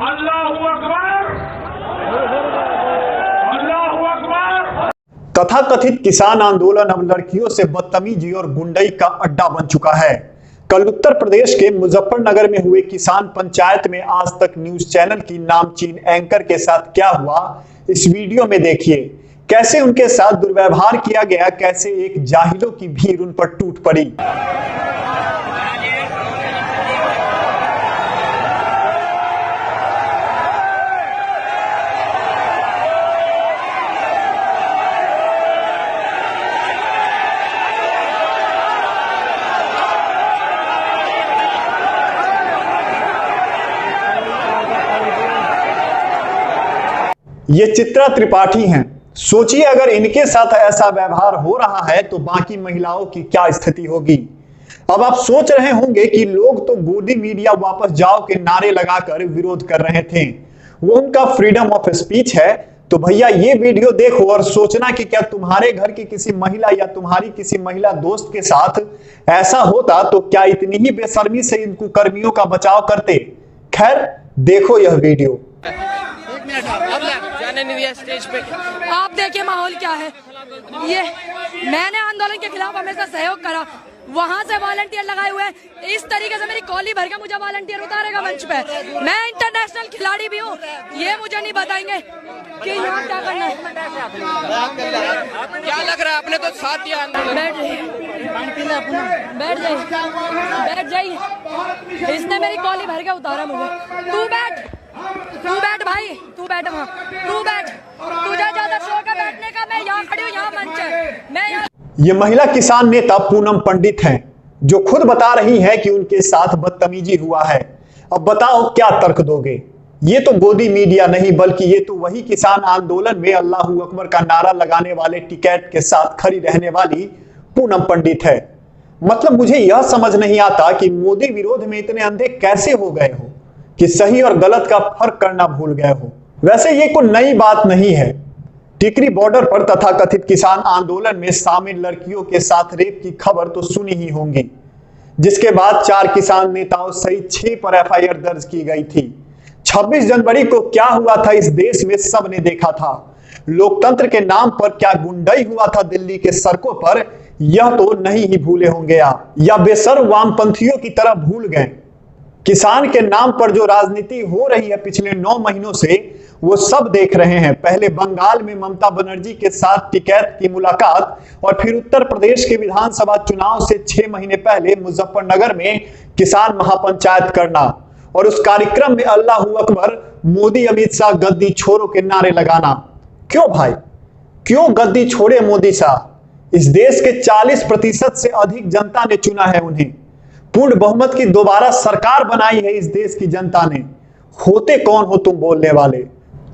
अल्लाहू अकबर, अल्लाहू अकबर। तथाकथित किसान आंदोलन अब लड़कियों से बदतमीजी और गुंडई का अड्डा बन चुका है। कल उत्तर प्रदेश के मुजफ्फरनगर में हुए किसान पंचायत में आज तक न्यूज चैनल की नामचीन एंकर के साथ क्या हुआ, इस वीडियो में देखिए। कैसे उनके साथ दुर्व्यवहार किया गया, कैसे एक जाहिलों की भीड़ उन पर टूट पड़ी। ये चित्रा त्रिपाठी हैं। सोचिए अगर इनके साथ ऐसा व्यवहार हो रहा है तो बाकी महिलाओं की क्या स्थिति होगी। अब आप सोच रहे होंगे कि लोग तो गोदी मीडिया वापस जाओ के नारे लगाकर विरोध कर रहे थे, वो उनका फ्रीडम ऑफ स्पीच है। तो भैया ये वीडियो देखो और सोचना कि क्या तुम्हारे घर की किसी महिला या तुम्हारी किसी महिला दोस्त के साथ ऐसा होता तो क्या इतनी ही बेशर्मी से इन कुकर्मियों का बचाव करते। खैर देखो यह वीडियो। जाने नहीं दिया स्टेज पे। आप देखिए माहौल क्या है। ये मैंने आंदोलन के खिलाफ हमेशा सहयोग करा, वहाँ से वॉलंटियर लगाए हुए हैं। इस तरीके से मेरी कॉली भर के मुझे वॉलंटियर उतारेगा मंच पे। मैं इंटरनेशनल खिलाड़ी भी हूँ, ये मुझे नहीं बताएंगे कि यहाँ क्या करना है। क्या लग रहा है, आपने तो साथ दिया। बैठ जाइए। इसने मेरी कॉली भर के उतारा मुझे। तू बैठ भाई, तू बैठ वहाँ, तू बैठ। तुझे ज्यादा शौक है बैठने का, मैं यहाँ खड़ी हूँ, यहाँ मंच है, मैं यहाँ। ये महिला किसान नेता पूनम पंडित हैं, जो खुद बता रही हैं कि उनके साथ बदतमीजी हुआ है। अब बताओ क्या तर्क दोगे। ये तो गोदी मीडिया नहीं बल्कि ये तो वही किसान आंदोलन में अल्लाहू अकबर का नारा लगाने वाले टिकैत के साथ खड़ी रहने वाली पूनम पंडित है। मतलब मुझे यह समझ नहीं आता कि मोदी विरोध में इतने अंधे कैसे हो गए हो कि सही और गलत का फर्क करना भूल गए हो। वैसे ये कोई नई बात नहीं है। टिकरी बॉर्डर पर तथाकथित किसान आंदोलन में शामिल लड़कियों के साथ रेप की खबर तो सुनी ही होंगी, जिसके बाद 4 किसान नेताओं सहित 6 पर एफआईआर दर्ज की गई थी। 26 जनवरी को क्या हुआ था इस देश में सबने देखा था। लोकतंत्र के नाम पर क्या गुंडई हुआ था दिल्ली के सड़कों पर, यह तो नहीं ही भूले होंगे आप, या बेशर्म वामपंथियों की तरह भूल गए। किसान के नाम पर जो राजनीति हो रही है पिछले 9 महीनों से, वो सब देख रहे हैं। पहले बंगाल में ममता बनर्जी के साथ टिकैत की मुलाकात और फिर उत्तर प्रदेश के विधानसभा चुनाव से 6 महीने पहले मुजफ्फरनगर में किसान महापंचायत करना और उस कार्यक्रम में अल्लाहू अकबर, मोदी अमित शाह गद्दी छोड़ो के नारे लगाना। क्यों भाई, क्यों गद्दी छोड़े मोदी शाह। इस देश के 40% से अधिक जनता ने चुना है उन्हें। पूर्ण बहुमत की दोबारा सरकार बनाई है इस देश की जनता ने। होते कौन हो तुम बोलने वाले।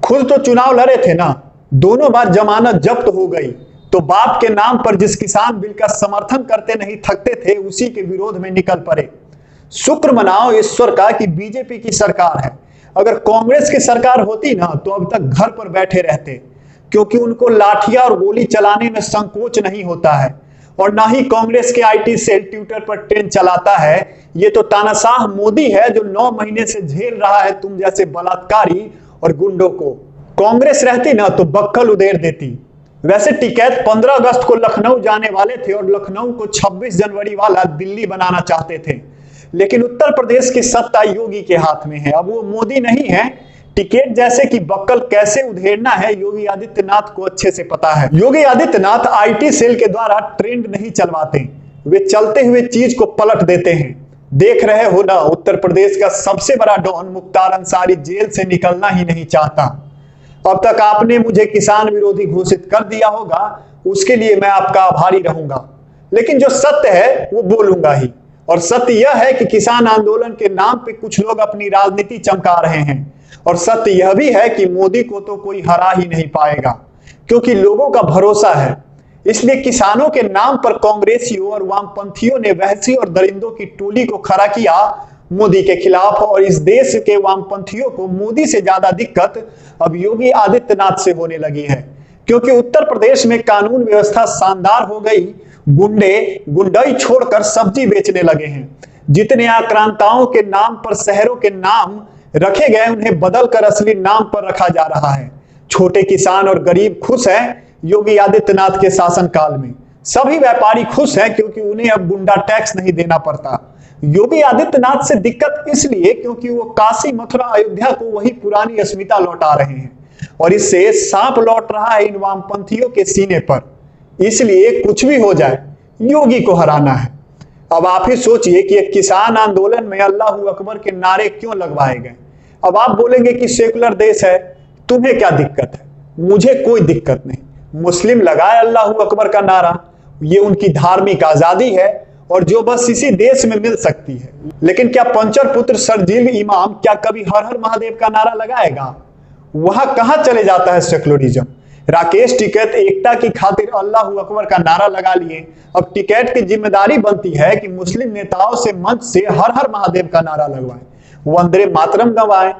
खुद तो चुनाव लड़े थे ना, दोनों बार जमानत जब्त हो गई, तो बाप के नाम पर जिस किसान बिल का समर्थन करते नहीं थकते थे उसी के विरोध में निकल पड़े। शुक्र मनाओ ईश्वर का कि बीजेपी की सरकार है। अगर कांग्रेस की सरकार होती ना तो अब तक घर पर बैठे रहते, क्योंकि उनको लाठियां और गोली चलाने में संकोच नहीं होता है। और ना ही कांग्रेस के आईटी सेल ट्विटर पर ट्रेंड चलाता है। ये तो तानाशाह मोदी है जो 9 महीने से झेल रहा है तुम जैसे बलात्कारी और गुंडों को। कांग्रेस रहती ना तो बक्कल उधेड़ देती। वैसे टिकैत 15 अगस्त को लखनऊ जाने वाले थे और लखनऊ को 26 जनवरी वाला दिल्ली बनाना चाहते थे, लेकिन उत्तर प्रदेश की सत्ता योगी के हाथ में है। अब वो मोदी नहीं है। टिकैत जैसे कि बक्कल कैसे उधेड़ना है योगी आदित्यनाथ को अच्छे से पता है। योगी आदित्यनाथ आईटी सेल के द्वारा ट्रेंड नहीं चलवाते, वे चलते हुए चीज को पलट देते हैं। देख रहे हो ना, उत्तर प्रदेश का सबसे बड़ा डॉन मुख्तार अंसारी जेल से निकलना ही नहीं चाहता। अब तक आपने मुझे किसान विरोधी घोषित कर दिया होगा, उसके लिए मैं आपका आभारी रहूंगा, लेकिन जो सत्य है वो बोलूंगा ही। और सत्य यह है कि किसान आंदोलन के नाम पे कुछ लोग अपनी राजनीति चमका रहे हैं, और सत्य यह भी है कि मोदी को तो कोई हरा ही नहीं पाएगा, क्योंकि लोगों का भरोसा है। इसलिए किसानों के नाम पर कांग्रेसियों और वामपंथियों ने वहसी और दरिंदों की टोली को खड़ा किया मोदी के खिलाफ, और इस देश के वामपंथियों को मोदी से ज्यादा दिक्कत अब योगी आदित्यनाथ से होने लगी है, क्योंकि उत्तर प्रदेश में कानून व्यवस्था शानदार हो गई। गुंडे गुंडई छोड़कर सब्जी बेचने लगे हैं। जितने आक्रांताओं के नाम पर शहरों के नाम रखे गए उन्हें बदलकर असली नाम पर रखा जा रहा है। छोटे किसान और गरीब खुश हैं योगी आदित्यनाथ के शासनकाल में। सभी व्यापारी खुश हैं क्योंकि उन्हें अब गुंडा टैक्स नहीं देना पड़ता। योगी आदित्यनाथ से दिक्कत इसलिए क्योंकि वो काशी, मथुरा, अयोध्या को वही पुरानी अस्मिता लौटा रहे हैं और इससे सांप लौट रहा है इन वामपंथियों के सीने पर। इसलिए कुछ भी हो जाए योगी को हराना है। अब आप ही सोचिए कि एक किसान आंदोलन में अल्लाह अकबर के नारे क्यों लगवाए गए। अब आप बोलेंगे कि सेकुलर देश है, तुम्हें क्या दिक्कत है? मुझे कोई दिक्कत नहीं। मुस्लिम लगाए अल्लाह अकबर का नारा, ये उनकी धार्मिक आजादी है और जो बस इसी देश में मिल सकती है। लेकिन क्या पंचर पुत्र शर्जील इमाम क्या कभी हर हर महादेव का नारा लगाएगा? वहां कहां चले जाता है सेकुलरिज्म? राकेश टिकैत एकता की खातिर अल्लाह अकबर का नारा लगा लिए। अब टिकैत की जिम्मेदारी बनती है कि मुस्लिम नेताओं से मंच से हर हर महादेव का नारा लगवाएं, वंदे मातरम गवाएं।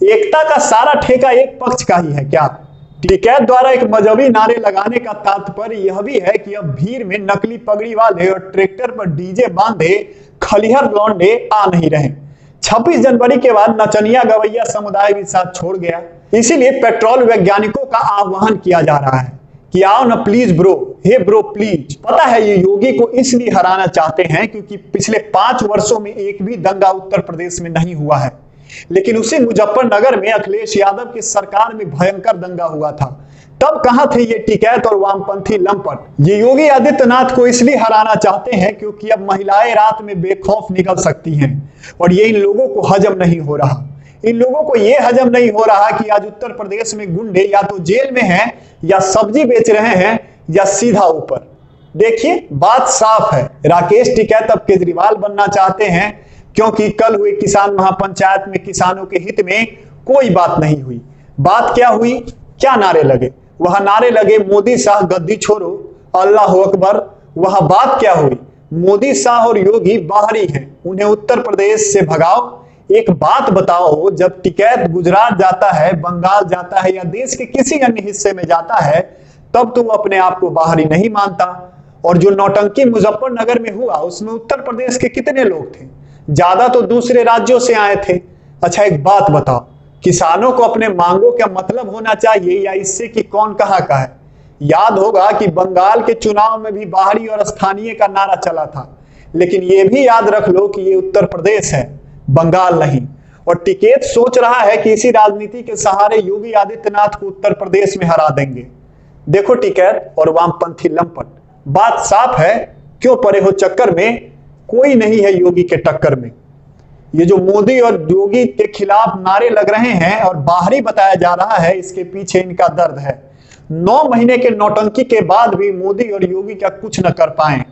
एकता का सारा ठेका एक पक्ष का ही है क्या? टिकैत द्वारा एक मजहबी नारे लगाने का तात्पर्य यह भी है कि अब भीड़ में नकली पगड़ी वाले और ट्रैक्टर पर डीजे बांधे खलिहर लौंडे आ नहीं रहे। 26 जनवरी के बाद नचनिया गवैया समुदाय भी साथ छोड़ गया। इसीलिए पेट्रोल वैज्ञानिकों का आह्वान किया जा रहा है कि आओ ना please bro, hey bro please. पता है ये योगी को इसलिए हराना चाहते हैं क्योंकि पिछले 5 वर्षों में एक भी दंगा उत्तर प्रदेश में नहीं हुआ है। लेकिन उसी मुजफ्फरनगर में अखिलेश यादव की सरकार में भयंकर दंगा हुआ था। तब कहां थे ये टिकैत और वामपंथी लंपट? ये योगी आदित्यनाथ को इसलिए हराना चाहते हैं क्योंकि अब महिलाएं रात में बेखौफ निकल सकती हैं और ये इन लोगों को हजम नहीं हो रहा। इन लोगों को यह हजम नहीं हो रहा कि आज उत्तर प्रदेश में गुंडे या तो जेल में हैं या सब्जी बेच रहे हैं या सीधा ऊपर। देखिए बात साफ है, राकेश टिकैत अब केजरीवाल बनना चाहते हैं क्योंकि कल हुए किसान महापंचायत में किसानों के हित में कोई बात नहीं हुई। बात क्या हुई? क्या नारे लगे? वहां नारे लगे मोदी शाह गद्दी छोड़ो, अल्लाह अकबर। वहां बात क्या हुई? मोदी शाह और योगी बाहरी हैं, उन्हें उत्तर प्रदेश से भगाओ। एक बात बताओ, जब टिकैत गुजरात जाता है, बंगाल जाता है या देश के किसी अन्य हिस्से में जाता है तब तो वो अपने आप को बाहरी नहीं मानता। और जो नौटंकी मुजफ्फरनगर में हुआ उसमें उत्तर प्रदेश के कितने लोग थे? ज्यादा तो दूसरे राज्यों से आए थे। अच्छा एक बात बताओ, किसानों को अपने मांगों का मतलब होना चाहिए या इससे कि कौन कहां का है? याद होगा कि बंगाल के चुनाव में भी बाहरी और स्थानीय का नारा चला था, लेकिन यह भी याद रख लो कि ये उत्तर प्रदेश है, बंगाल नहीं। और टिकैत सोच रहा है कि इसी राजनीति के सहारे योगी आदित्यनाथ को उत्तर प्रदेश में हरा देंगे। देखो टिकैत और वामपंथी लंपट, बात साफ है, क्यों पड़े हो चक्कर में? कोई नहीं है योगी के टक्कर में। ये जो मोदी और योगी के खिलाफ नारे लग रहे हैं और बाहरी बताया जा रहा है, इसके पीछे इनका दर्द है। 9 महीने के नौटंकी के बाद भी मोदी और योगी क्या कुछ न कर पाए।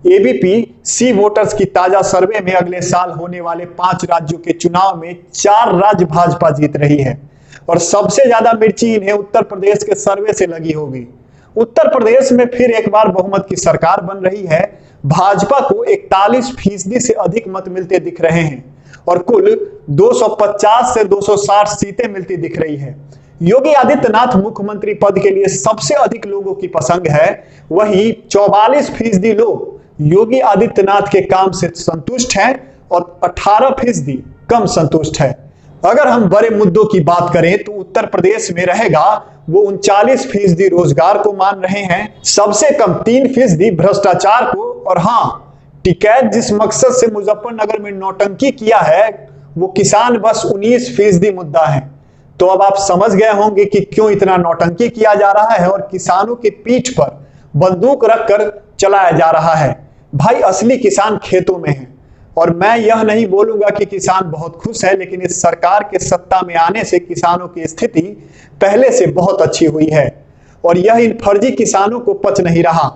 एबीपी सी वोटर्स की ताजा सर्वे में अगले साल होने वाले 5 राज्यों के चुनाव में 4 राज्य भाजपा जीत रही है और सबसे ज्यादा मिर्ची इन्हें उत्तर प्रदेश के सर्वे से लगी होगी। उत्तर प्रदेश में फिर एक बार बहुमत की सरकार बन रही है। भाजपा को 41% से अधिक मत मिलते दिख रहे हैं और कुल 250 से 260 सीटें मिलती दिख रही है। योगी आदित्यनाथ मुख्यमंत्री पद के लिए सबसे अधिक लोगों की पसंद है, वहीं 44% लोग योगी आदित्यनाथ के काम से संतुष्ट हैं और 18% कम संतुष्ट है। अगर हम बड़े मुद्दों की बात करें तो उत्तर प्रदेश में रहेगा वो 39% रोजगार को मान रहे हैं, सबसे कम 3% भ्रष्टाचार को। और हाँ, टिकैत जिस मकसद से मुजफ्फरनगर में नौटंकी किया है वो किसान बस 19% मुद्दा है। तो अब आप समझ गए होंगे कि क्यों इतना नौटंकी किया जा रहा है और किसानों की पीठ पर बंदूक रखकर चलाया जा रहा है। भाई असली किसान खेतों में है। और मैं यह नहीं बोलूंगा कि किसान बहुत खुश है, लेकिन इस सरकार के सत्ता में आने से किसानों की स्थिति पहले से बहुत अच्छी हुई है और यह इन फर्जी किसानों को पच नहीं रहा।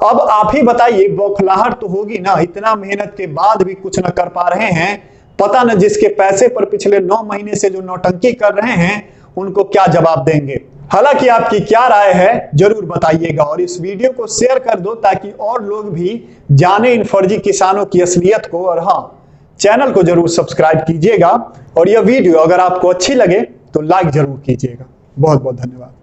अब आप ही बताइए, बौखलाहट तो होगी ना, इतना मेहनत के बाद भी कुछ न कर पा रहे हैं। पता न जिसके पैसे पर पिछले 9 महीने से जो नौटंकी कर रहे हैं उनको क्या जवाब देंगे। हालांकि आपकी क्या राय है जरूर बताइएगा और इस वीडियो को शेयर कर दो ताकि और लोग भी जाने इन फर्जी किसानों की असलियत को। और हाँ, चैनल को जरूर सब्सक्राइब कीजिएगा और यह वीडियो अगर आपको अच्छी लगे तो लाइक जरूर कीजिएगा। बहुत बहुत धन्यवाद।